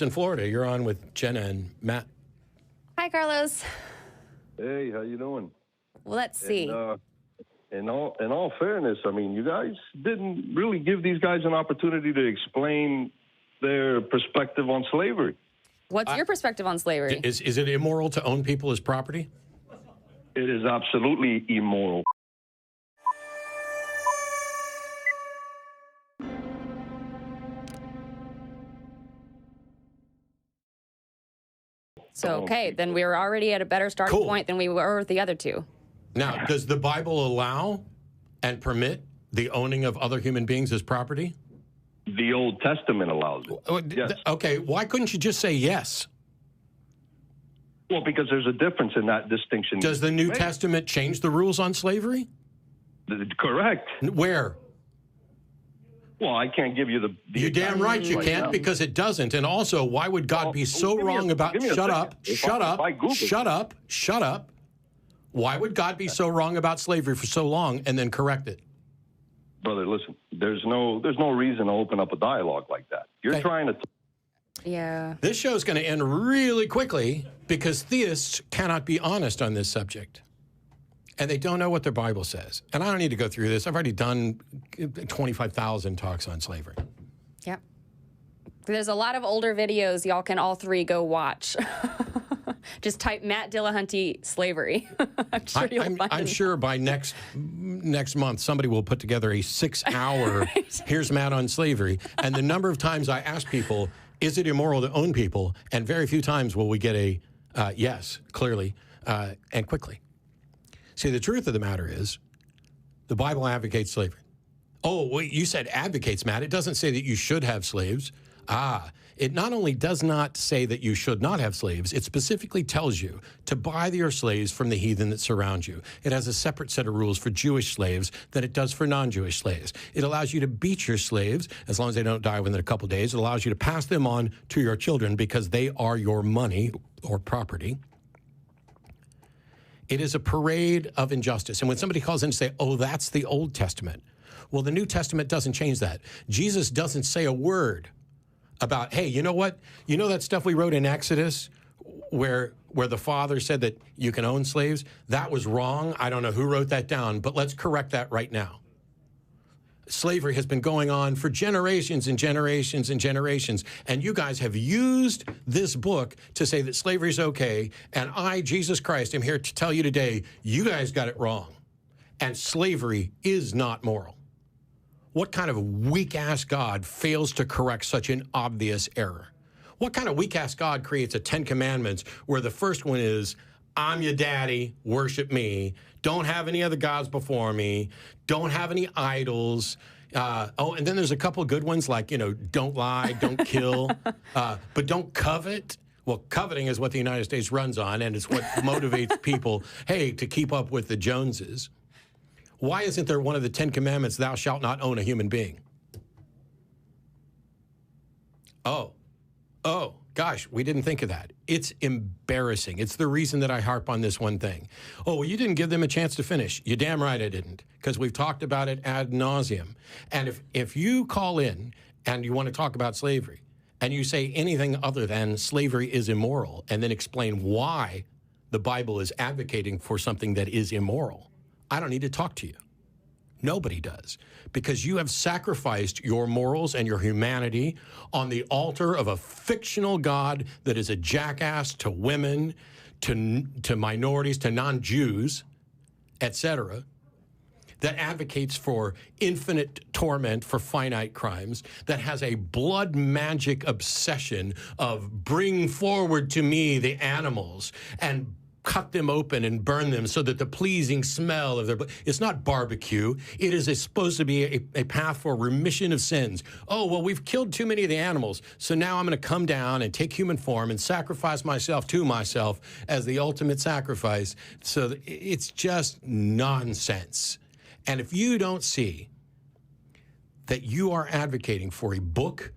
In Florida, you're on with Jenna and Matt. Hi, Carlos. Hey, how you doing? Well, let's see. In all fairness, I mean, you guys didn't really give these guys an opportunity to explain their perspective on slavery. What's your perspective on slavery? Is it immoral to own people as property? It is absolutely immoral. So, okay, then we were already at a better starting point than we were with the other two. Now, does the Bible allow and permit the owning of other human beings as property? The Old Testament allows it. Yes. Okay, why couldn't you just say yes? Well, because there's a difference in that distinction. Does the New Testament change the rules on slavery? Correct. Where? Well, I can't give you the You're damn right you can't, because it doesn't. And also, why would God be so wrong about... Shut up. Why would God be so wrong about slavery for so long and then correct it? Brother, listen, there's no reason to open up a dialogue like that. You're trying to... Yeah. This show is going to end really quickly because theists cannot be honest on this subject. And they don't know what their Bible says. And I don't need to go through this. I've already done 25,000 talks on slavery. Yep. There's a lot of older videos y'all can all three go watch. Just type Matt Dillahunty slavery. I'm sure by next month somebody will put together a 6-hour right. Here's Matt on slavery. And the number of times I ask people, is it immoral to own people? And very few times will we get a yes, clearly, and quickly. See, the truth of the matter is the Bible advocates slavery. Oh, well, you said advocates, Matt. It doesn't say that you should have slaves. It not only does not say that you should not have slaves, it specifically tells you to buy your slaves from the heathen that surround you. It has a separate set of rules for Jewish slaves than it does for non-Jewish slaves. It allows you to beat your slaves as long as they don't die within a couple days. It allows you to pass them on to your children because they are your money or property. It is a parade of injustice. And when somebody calls in and say, oh, that's the Old Testament. Well, the New Testament doesn't change that. Jesus doesn't say a word about, hey, you know what? You know that stuff we wrote in Exodus where the Father said that you can own slaves? That was wrong. I don't know who wrote that down, but let's correct that right now. Slavery has been going on for generations and generations and generations. And you guys have used this book to say that slavery is okay. And I, Jesus Christ, am here to tell you today, you guys got it wrong. And slavery is not moral. What kind of weak-ass God fails to correct such an obvious error? What kind of weak-ass God creates a 10 Commandments where the first one is, I'm your daddy, worship me. Don't have any other gods before me. Don't have any idols. And then there's a couple good ones like, don't lie, don't kill, but don't covet. Well, coveting is what the United States runs on, and it's what motivates people, hey, to keep up with the Joneses. Why isn't there one of the 10 Commandments, thou shalt not own a human being? Oh, gosh, we didn't think of that. It's embarrassing. It's the reason that I harp on this one thing. Oh, well, you didn't give them a chance to finish. You're damn right I didn't, because we've talked about it ad nauseum. And if you call in and you want to talk about slavery, and you say anything other than slavery is immoral, and then explain why the Bible is advocating for something that is immoral, I don't need to talk to you. Nobody does, because you have sacrificed your morals and your humanity on the altar of a fictional God that is a jackass to women, to minorities, to non-Jews, etc., that advocates for infinite torment for finite crimes, that has a blood magic obsession of bring forward to me the animals and cut them open and burn them so that the pleasing smell of their blood. It's not barbecue. It is supposed to be a path for remission of sins. Oh, well, we've killed too many of the animals, so now I'm going to come down and take human form and sacrifice myself to myself as the ultimate sacrifice. So it's just nonsense. And if you don't see that you are advocating for a book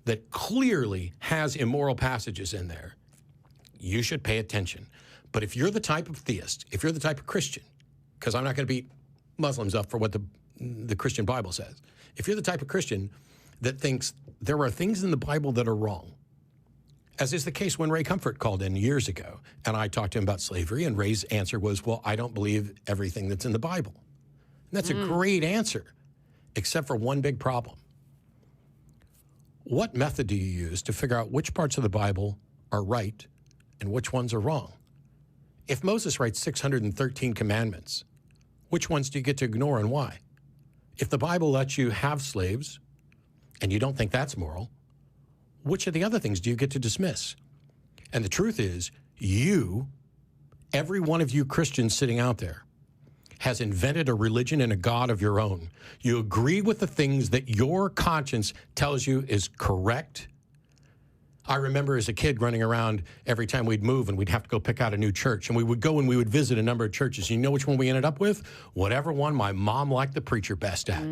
that clearly has immoral passages in there, you should pay attention. But if you're the type of theist, if you're the type of Christian, because I'm not going to beat Muslims up for what the Christian Bible says, if you're the type of Christian that thinks there are things in the Bible that are wrong, as is the case when Ray Comfort called in years ago, and I talked to him about slavery, and Ray's answer was, well, I don't believe everything that's in the Bible. And that's a great answer, except for one big problem. What method do you use to figure out which parts of the Bible are right and which ones are wrong? If Moses writes 613 commandments, which ones do you get to ignore and why? If the Bible lets you have slaves and you don't think that's moral, which of the other things do you get to dismiss? And the truth is, every one of you Christians sitting out there, has invented a religion and a God of your own. You agree with the things that your conscience tells you is correct. I remember as a kid running around every time we'd move and we'd have to go pick out a new church. And we would go and we would visit a number of churches. You know which one we ended up with? Whatever one my mom liked the preacher best at.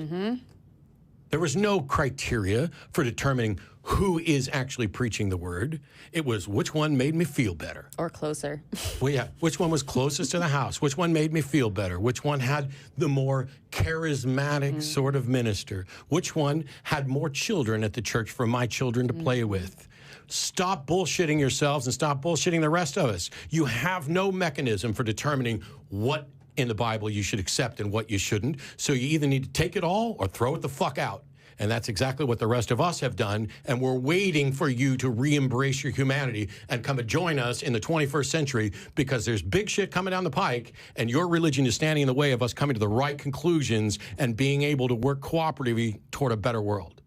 There was no criteria for determining who is actually preaching the word. It was which one made me feel better. Or closer. Well, yeah, which one was closest to the house? Which one made me feel better? Which one had the more charismatic sort of minister? Which one had more children at the church for my children to play with? Stop bullshitting yourselves and stop bullshitting the rest of us. You have no mechanism for determining what in the Bible you should accept and what you shouldn't. So you either need to take it all or throw it the fuck out. And that's exactly what the rest of us have done. And we're waiting for you to re-embrace your humanity and come and join us in the 21st century, because there's big shit coming down the pike, and your religion is standing in the way of us coming to the right conclusions and being able to work cooperatively toward a better world.